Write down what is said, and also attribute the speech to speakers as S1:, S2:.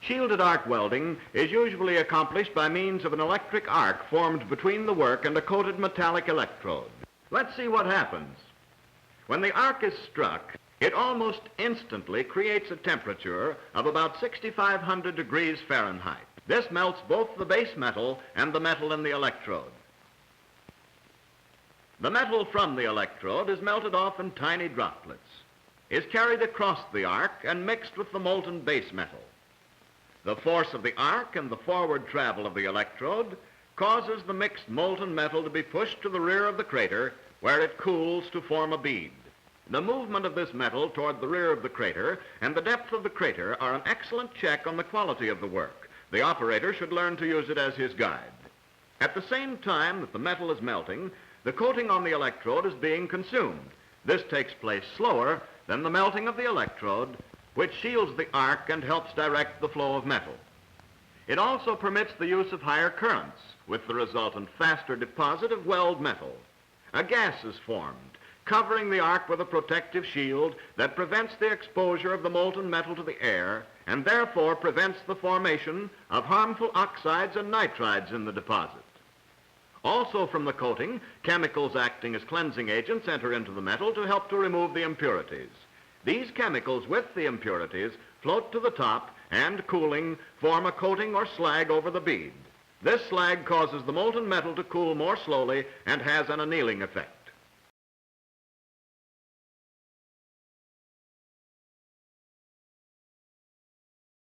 S1: Shielded arc welding is usually accomplished by means of an electric arc formed between the work and a coated metallic electrode. Let's see what happens. When the arc is struck, it almost instantly creates a temperature of about 6,500 degrees Fahrenheit. This melts both the base metal and the metal in the electrode. The metal from the electrode is melted off in tiny droplets, is carried across the arc and mixed with the molten base metal. The force of the arc and the forward travel of the electrode causes the mixed molten metal to be pushed to the rear of the crater, where it cools to form a bead. The movement of this metal toward the rear of the crater and the depth of the crater are an excellent check on the quality of the work. The operator should learn to use it as his guide. At the same time that the metal is melting, the coating on the electrode is being consumed. This takes place slower than the melting of the electrode, which shields the arc and helps direct the flow of metal. It also permits the use of higher currents, with the resultant faster deposit of weld metal. A gas is formed, covering the arc with a protective shield that prevents the exposure of the molten metal to the air and therefore prevents the formation of harmful oxides and nitrides in the deposit. Also from the coating, chemicals acting as cleansing agents enter into the metal to help to remove the impurities. These chemicals with the impurities float to the top and, cooling, form a coating or slag over the bead. This slag causes the molten metal to cool more slowly and has an annealing effect.